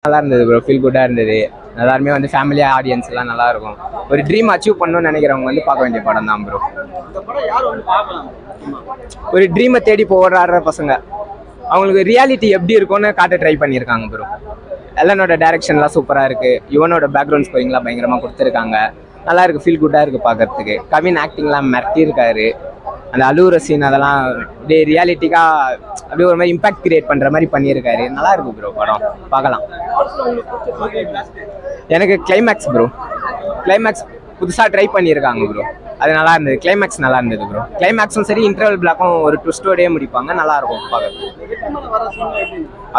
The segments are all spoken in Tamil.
நல்லா இருந்தது ப்ரோ, ஃபீல் குட்டாக இருந்தது. எல்லாருமே வந்து ஃபேமிலியாக ஆடியன்ஸ் எல்லாம் நல்லா இருக்கும். ஒரு ட்ரீம் அச்சீவ் பண்ணணும்னு நினைக்கிறவங்க வந்து பார்க்க வேண்டிய படம் தான் ப்ரோ. ஒரு ட்ரீமை தேடி போராடுற பசங்க அவங்களுக்கு ரியாலிட்டி எப்படி இருக்கும்னு காட்ட ட்ரை பண்ணியிருக்காங்க ப்ரோ. எல்லானோட டைரக்ஷன்லாம் சூப்பராக இருக்குது. யுவனோட பேக்ரவுண்ட் ஸ்கோரிங்லாம் பயங்கரமாக கொடுத்துருக்காங்க. நல்லா இருக்குது, ஃபீல் குட்டாக இருக்குது பார்க்கறதுக்கு. கவின் ஆக்டிங்லாம் மிரட்டியிருக்காரு. அந்த அழுகுற சீன் அதெல்லாம் அப்படியே ரியாலிட்டிக்காக அப்படியே ஒரு மாதிரி இம்பாக்ட் கிரியேட் பண்ணுற மாதிரி பண்ணியிருக்காரு. நல்லா இருக்கு ப்ரோ, படம் பார்க்கலாம். எனக்கு கிளைமேக்ஸ் ப்ரோ, கிளைமேக்ஸ் புதுசாக ட்ரை பண்ணியிருக்காங்க ப்ரோ. அது நல்லா இருந்தது, கிளைமேக்ஸ் நல்லா இருந்தது ப்ரோ. கிளைமேக்ஸும் சரி, இன்டர்வல் பிளாக்கும் ஒரு ட்விஸ்டோடயே முடிப்பாங்க, நல்லா இருக்கும் பார்க்க.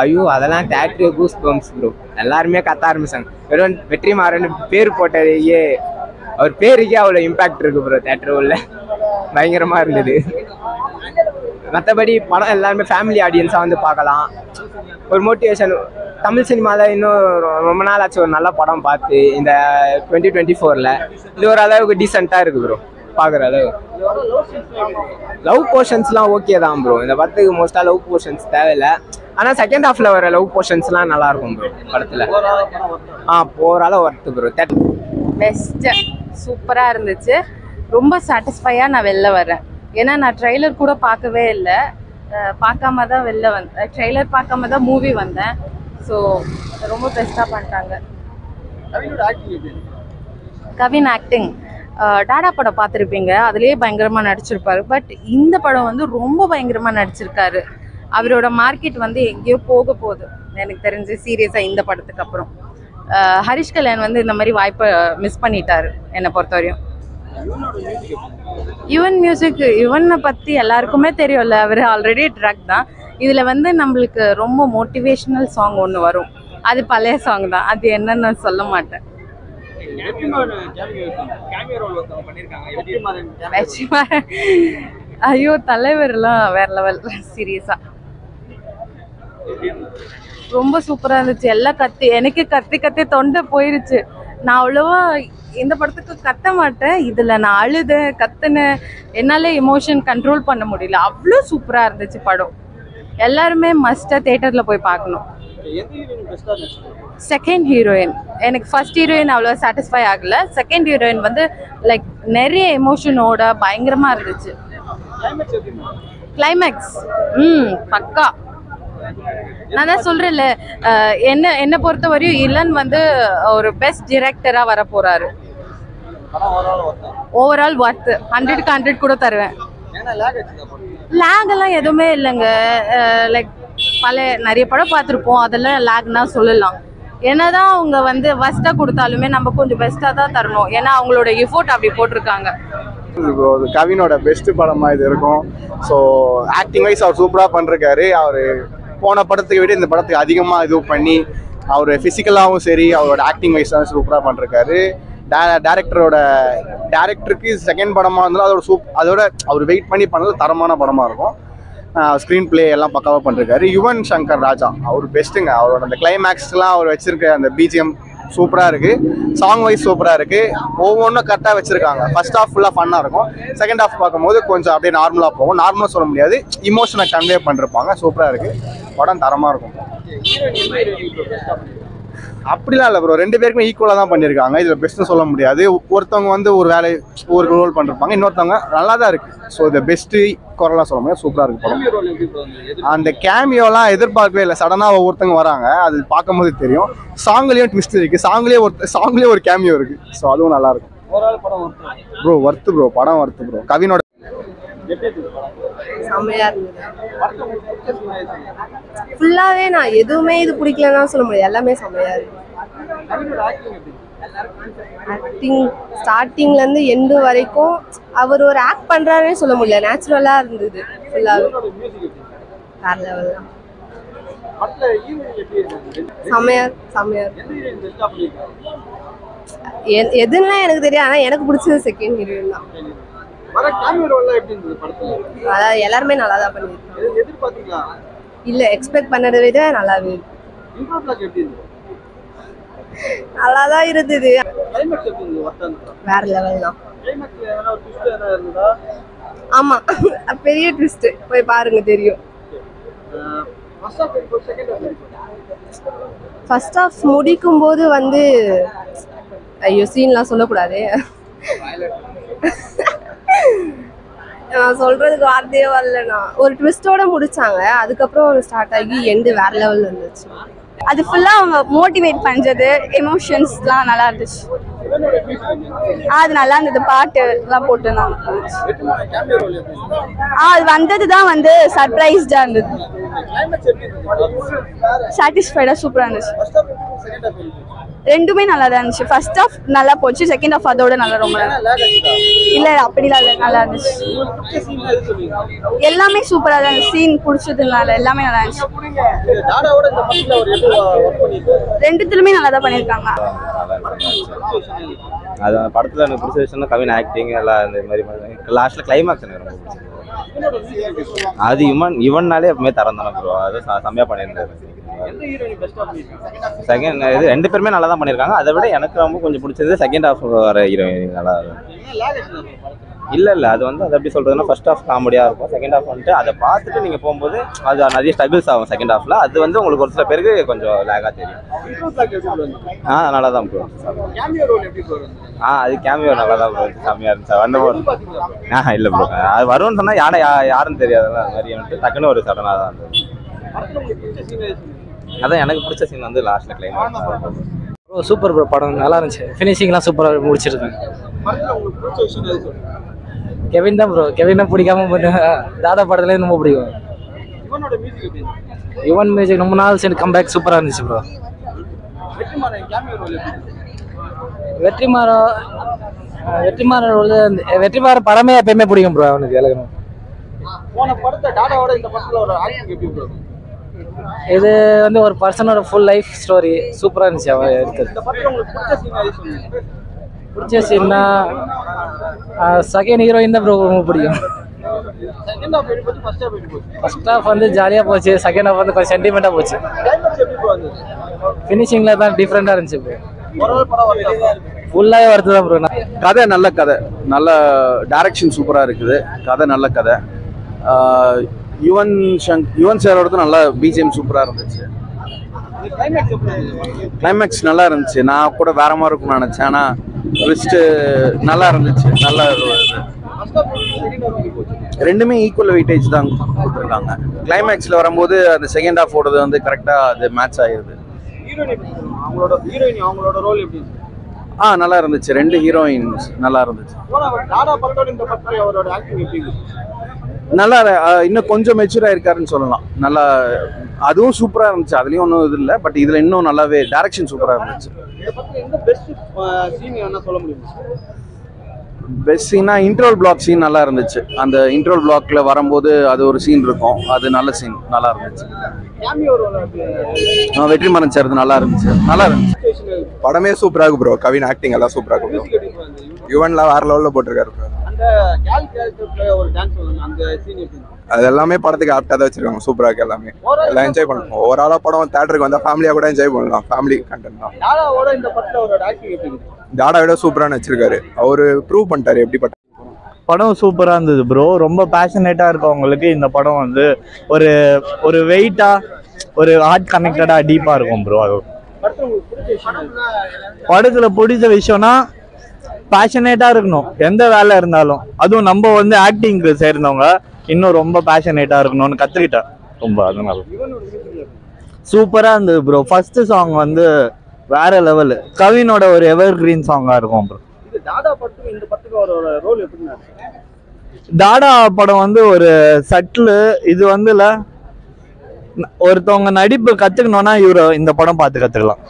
ஐயோ, அதெல்லாம் தேட்டர் கூஸ் பம்ப்ஸ் ப்ரோ. எல்லாருமே கத்த ஆரம்பிச்சாங்க. வெறும் வெற்றிமாறன் பேர் போட்டதையே, அவர் பேருக்கே அவ்வளோ இம்பாக்ட் இருக்கு ப்ரோ. தேட்டர் உள்ள பயங்கரமா இருந்தது. மற்றபடி படம் எல்லாருமே ஃபேமிலி ஆடியன்ஸாக வந்து பார்க்கலாம். ஒரு மோட்டிவேஷன். தமிழ் சினிமாவில் இன்னும் ரொம்ப நாள் ஆச்சு ஒரு நல்ல படம் பார்த்து. இந்த 2024ல் இது ஒரு அளவுக்கு டீசெண்டாக இருக்குது ப்ரோ பார்க்குற அளவு. லவ் போர்ஷன்ஸ்லாம் ஓகே தான் ப்ரோ. இந்த படத்துக்கு மோஸ்ட்டாக லவ் போர்ஷன்ஸ் தேவையில்லை. ஆனால் செகண்ட் ஹாஃபில் வர லவ் போர்ஷன்ஸ்லாம் நல்லா இருக்கும் ப்ரோ படத்தில். போகிறால ஒர்த்து ப்ரோ. பெஸ்ட்டு, சூப்பராக இருந்துச்சு. ரொம்ப சாட்டிஸ்ஃபையாக நான் வெளில வரேன். ஏன்னா நான் ட்ரெய்லர் கூட பார்க்கவே இல்லை, பார்க்காம தான் வெளில வந்தேன். ட்ரெய்லர் பார்க்காம தான் மூவி வந்தேன். ஸோ ரொம்ப பெஸ்ட்டாக பண்ணிட்டாங்க. கவின் ஆக்டிங், டாடா படம் பார்த்துருப்பீங்க, அதுலேயே பயங்கரமாக நடிச்சிருப்பாரு. பட் இந்த படம் வந்து ரொம்ப பயங்கரமாக நடிச்சிருக்காரு. அவரோட மார்க்கெட் வந்து எங்கேயோ போக போகுது எனக்கு தெரிஞ்சு சீரியஸாக இந்த படத்துக்கு அப்புறம். ஹரிஷ் கல்யாண் வந்து இந்த மாதிரி வாய்ப்பை மிஸ் பண்ணிட்டாரு என்னை பொறுத்தவரையும். யுவன் மியூசிக், யுவனை பற்றி எல்லாருக்குமே தெரியும்ல, அவர் ஆல்ரெடி ட்ராக் தான். இதில் வந்து நம்மளுக்கு ரொம்ப மோட்டிவேஷ்னல் சாங் ஒன்று வரும். அது பழைய சாங் தான், அது என்னன்னு நான் சொல்ல மாட்டேன். ஐயோ, தலைவர்லாம் வேற லெவல், சீரியஸா ரொம்ப சூப்பராக இருந்துச்சு. எல்லாம் எனக்கு கத்தி தொண்டை போயிருச்சு. நான் அவ்வளோவா இந்த படத்துக்கு கத்த மாட்டேன், இதில் நான் அழுதேன், கத்துனேன். என்னால் எமோஷன் கண்ட்ரோல் பண்ண முடியல, அவ்வளோ சூப்பராக இருந்துச்சு படம். எல்லாருமே மஸ்ட்டாக தேட்டரில் போய் பார்க்கணும். செகண்ட் ஹீரோயின், எனக்கு ஃபர்ஸ்ட் ஹீரோயின் அவ்வளோ சாட்டிஸ்ஃபை ஆகலை. செகண்ட் ஹீரோயின் வந்து லைக் நிறைய எமோஷனோட பயங்கரமாக இருந்துச்சு. கிளைமேக்ஸ் பக்கா. நான் தான் சொல்கிறேன்ல, என்னை பொறுத்த வரையும் இளன் வந்து ஒரு பெஸ்ட் டிரெக்டராக வர போகிறாரு. ஓவரால் ஒர்த்து, 100க்கு 100 கூட தருவேன். லேகெல்லாம் எதுவுமே இல்லைங்க. லைக் நிறைய படம் பார்த்துருப்போம், அதெல்லாம் லேக்னா சொல்லலாம். என்னதான் அவங்க வந்து பெஸ்ட்டாக கொடுத்தாலுமே நம்ம கொஞ்சம் பெஸ்ட்டாக தான் தரணும். ஏன்னா அவங்களோட எஃபோர்ட் அப்படி போட்டிருக்காங்க. கவினோட பெஸ்ட் படமாக இது இருக்கும். ஸோ ஆக்டிங் வைஸ் அவர் சூப்பராக பண்ணிருக்காரு. அவர் போன படத்துக்கு விட இந்த படத்துக்கு அதிகமாக இது பண்ணி அவர் ஃபிசிக்கலாகவும் சரி, அவரோட ஆக்டிங் வைஸாக சூப்பராக பண்ணிருக்காரு. டேரக்டருக்கு செகண்ட் படமாக இருந்தாலும் அதோட அவர் வெயிட் பண்ணி பண்ணது தரமான படமாக இருக்கும். ஸ்க்ரீன் பிளே எல்லாம் பக்காவாக பண்ணிருக்காரு. யுவன் சங்கர் ராஜா அவர் பெஸ்ட்டுங்க. அவரோட அந்த கிளைமேக்ஸ்லாம் அவர் வச்சிருக்க அந்த பிஜிஎம் சூப்பராக இருக்குது. சாங் வைஸ் சூப்பராக இருக்குது. ஒவ்வொன்றும் கரெக்டாக வச்சுருக்காங்க. ஃபர்ஸ்ட் ஹாஃப் ஃபுல்லாக ஃபன்னாக இருக்கும். செகண்ட் ஹாஃப் பார்க்கும்போது கொஞ்சம் அப்படியே நார்மலாக போகும். நார்மலாக சொல்ல முடியாது, இமோஷனை கன்வே பண்ணிருப்பாங்க. சூப்பராக இருக்குது படம், தரமாக இருக்கும். அப்படிலாம் இல்லை ப்ரோ, ரெண்டு பேருக்குமே ஈக்குவலாக தான் பண்ணியிருக்காங்க. இதில் பெஸ்ட்னு சொல்ல முடியாது. ஒருத்தவங்க வந்து ஒரு வேலை ஒரு ரோல் பண்ணிருப்பாங்க, இன்னொருத்தவங்க நல்லா தான் இருக்குது. ஸோ இந்த பெஸ்ட்டு குரலாம் சொல்ல முடியாது, சூப்பராக இருக்குது படம். அந்த கேமியோலாம் எதிர்பார்க்கவே இல்லை, சடனாக ஒவ்வொருத்தவங்க வராங்க, அது பார்க்கும்போது தெரியும். சாங்லேயும் ட்விஸ்ட் இருக்குது, சாங்லேயே ஒரு கேமியோ இருக்குது. ஸோ அதுவும் நல்லாயிருக்கும் ப்ரோ. ஒர்த்து ப்ரோ, படம் ஒர்த்து ப்ரோ. கவினோட செம்மையா இருந்தது ஃபுல்லாவே. நான் எதுவுமே இது பிடிக்கலன்னு சொல்ல முடியாது, எல்லாமே செம்மையா இருக்கு. ஆக்டிங் ஸ்டார்டிங்ல இருந்து எண்டு வரைக்கும் அவர் ஒரு ஆக்ட் பண்றாருன்னு சொல்ல முடியல, நேச்சுரலா இருந்தது ஃபுல்லாவே. வேற லெவல் தான். செம்மையா எதுன்னா எனக்கு தெரியும், ஆனா எனக்கு பிடிச்சது செகண்ட் ஹீரோயின் தான். அதாவது எல்லாருமே நல்லா தான் பண்ணிருக்காங்க. இல்ல, எக்ஸ்பெக்ட் பண்ணதை விட நல்லாவே நல்லா தான் இருந்தது. வேற லெவல் தான். ஆமா, பெரிய ட்விஸ்ட், போய் பாருங்க தெரியும். ஃபர்ஸ்ட் ஆஃப் முடிக்கும் போது வந்து ஐயோ சீன்லாம் சொல்லக்கூடாது. நான் சொல்றதுக்கு வார்த்தையே வரலண்ணா. ஒரு ட்விஸ்டோட முடிச்சாங்க, அதுக்கப்புறம் ஸ்டார்ட் ஆகி எண்டு வேற லெவல்ல இருந்துச்சு. அது ஃபுல்லா அவங்க மோட்டிவேட் பண்றது, எமோஷன்ஸ்லாம் நல்லா இருந்துச்சு. அது நல்லா இருந்தது, பாட்டு எல்லாம் போட்டுருந்தாங்க. அது வந்ததுதான் வந்து சர்ப்ரைஸ்டா இருந்தது. சாட்டிஸ்ஃபைடா சூப்பரா இருந்துச்சு. ரெண்டுமே நல்லா தான் இருந்துச்சு. ஃபர்ஸ்ட் ஹாஃப் நல்லா போச்சு, செகண்ட் ஹாஃப் அதோட நல்லா ரொம்ப இல்ல அப்படிலாம் இல்லை, நல்லா இருந்துச்சு. எல்லாமே சூப்பரா தான் இருந்துச்சு. சீன் பிடிச்சதுனால எல்லாமே நல்லா இருந்துச்சு. ரெண்டுத்துலயுமே நல்லா தான் பண்ணியிருக்காங்க. அது அந்த படத்தில் எனக்கு பிடிச்ச விஷயம் கவின் ஆக்டிங் எல்லாம் இந்த மாதிரி லாஸ்ட்டில் கிளைமேக்ஸ் எனக்கு ரொம்ப பிடிச்சது. அது இவன்னாலே எப்பவுமே தரம் தானே ப்ரோ, அது செம்மையாக பண்ணியிருந்தாரு. செகண்ட் இது 2 பேருமே நல்லா தான் பண்ணியிருக்காங்க. அதை விட எனக்கு ரொம்ப கொஞ்சம் பிடிச்சது செகண்ட் ஹாஃப் வர ஹீரோயின் நல்லா இல்லை அது வந்து அது எப்படி சொல்கிறதுன்னா ஃபர்ஸ்ட் ஹாஃப் காமெடியாக இருக்கும், செகண்ட் ஹாஃப் வந்துட்டு அதை பார்த்துட்டு நீங்கள் போகும்போது அது நிறைய ஸ்ட்ரகிள்ஸ் ஆகும் செகண்ட் ஹாஃபில். அது வந்து உங்களுக்கு ஒரு சில பேருக்கு கொஞ்சம் லேகாக தெரியும். நல்லா தான் ப்ரோ. அது கேமியோ நல்லா தான் ப்ரோ, செம்மையாக இருந்துச்சு. வந்த போது இல்லை ப்ரோ, அது வரும்னு சொன்னால் யாருன்னு தெரியாதுல்ல, அது மாதிரி வந்துட்டு டக்குன்னு ஒரு சடனாக தான் இருந்தது. அதான் எனக்கு பிடிச்ச சீன் வந்து லாஸ்ட்டில் கிளைமேக்ஸ். ப்ரோ சூப்பர் ப்ரோ, படம் நல்லா இருந்துச்சு. ஃபினிஷிங்லாம் சூப்பராக முடிச்சிருக்கேன். கெவின் தான் ப்ரோ, கெவின் தான் பிடிக்காம தாதா படத்துலேயே ரொம்ப பிடிக்கும். யுவன் மியூசிக் ரொம்ப நாள் சரி கம்பேக் சூப்பராக இருந்துச்சு ப்ரோ. வெற்றிமாறன் படமே எப்பயுமே பிடிக்கும் ப்ரோ அவனுக்கு. இலக்கணும் இது வந்து ஒரு பர்சனோட ஃபுல் லைஃப் ஸ்டோரி, சூப்பராக இருந்துச்சு அவன் எடுத்தது. பிடிச்ச சீன்னா செகண்ட் ஹீரோயின் தான் ப்ரோ ரொம்ப பிடிக்கும். ஃபர்ஸ்ட் ஹாஃப் வந்து ஜாலியாக போச்சு, செகண்ட் ஹாஃப் வந்து கொஞ்சம் சென்டிமெண்ட்டாக போச்சு. ஃபினிஷிங்கில் தான் டிஃப்ரெண்ட்டாக இருந்துச்சு ப்ரோ. ஃபுல்லாகவே வருது தான் ப்ரோ. கதை நல்ல கதை, நல்ல டைரக்ஷன் சூப்பராக இருக்குது. கதை நல்ல கதை. யுவன் சாரோடது நல்லா பிஜிஎம் சூப்பராக இருந்துச்சு. கிளைமேக்ஸ் நல்லா இருந்துச்சு. நான் கூட வேற மாதிரி இருக்கும்னு நினச்சேன், ஆனால் ட்விஸ்ட்டு நல்லா இருந்துச்சு. நல்லா ரெண்டுமே ஈக்குவல் வெயிட்டேஜ் தான் கொடுத்துருக்காங்க. கிளைமேக்ஸில் வரும்போது அந்த செகண்ட் ஹாஃப் ஓடுறது வந்து கரெக்டாக அது மேட்ச் ஆகிடுது. நல்லா இருந்துச்சு. 2 ஹீரோயின்ஸ் நல்லா இருந்துச்சு. நல்லா இன்னும் கொஞ்சம் மெச்சூராக இருக்காருன்னு சொல்லலாம். நல்லா அதுவும் சூப்பராக இருந்துச்சு, அதுலேயும் ஒன்றும் இது இல்லை. பட் இதில் இன்னும் நல்லாவே டைரக்ஷன் சூப்பராக இருந்துச்சு. பெஸ்ட் சீனா இன்ட்ரோல் பிளாக் சீன் நல்லா இருந்துச்சு. அந்த இன்ட்ரோல் பிளாக்ல வரும்போது அது ஒரு சீன் இருக்கும், அது நல்ல சீன், நல்லா இருந்துச்சு. வெற்றிமாறன் சார் நல்லா இருந்துச்சு. படமே சூப்பராக இருக்கு ப்ரோ. கவின் ஆக்டிங் எல்லாம் சூப்பராக இருக்கு. யுவன்லாம் வேற லெவலில் போட்டிருக்காரு ப்ரோ. அது எல்லாமே படத்துக்கு ஆப்டாக தான் வச்சிருக்காங்க. சூப்பராக இருக்கு, எல்லாமே எல்லாம் என்ஜாய் பண்ணலாம். ஓவராலாக படம் தேட்டருக்கு வந்தால் ஃபேமிலியாக கூட என்ஜாய் பண்ணலாம். ஃபேமிலி கண்டென்ட் தான். தாடாவோட சூப்பராக வச்சிருக்காரு. அவரு ப்ரூவ் பண்ணிட்டாரு எப்படிப்பட்ட படம். சூப்பராக இருந்தது ப்ரோ. ரொம்ப பேஷனேட்டாக இருக்கவங்களுக்கு இந்த படம் வந்து ஒரு வெயிட்டாக, ஒரு ஹார்ட் கனெக்டடாக, டீப்பாக இருக்கும் ப்ரோ. அது படத்தில் பிடிச்ச விஷயம்னா பேஷனேட்டாக இருக்கணும் எந்த வேலை இருந்தாலும். அதுவும் நம்ம வந்து ஆக்டிங்க்கு சேர்ந்தவங்க இன்னும் ரொம்ப பேஷனேட்டாக இருக்கணும்னு கற்றுக்கிட்டேன் ரொம்ப. அதனால சூப்பராக இருந்தது ப்ரோ. ஃபர்ஸ்ட் சாங் வந்து வேற லெவலு. கவினோட ஒரு எவர் கிரீன் சாங்காக இருக்கும் ப்ரோ. தாடா படம் வந்து ஒரு சட்டில் இது வந்து ஒருத்தவங்க நடிப்பு கற்றுக்கணுன்னா இந்த படம் பார்த்து கற்றுக்கலாம்.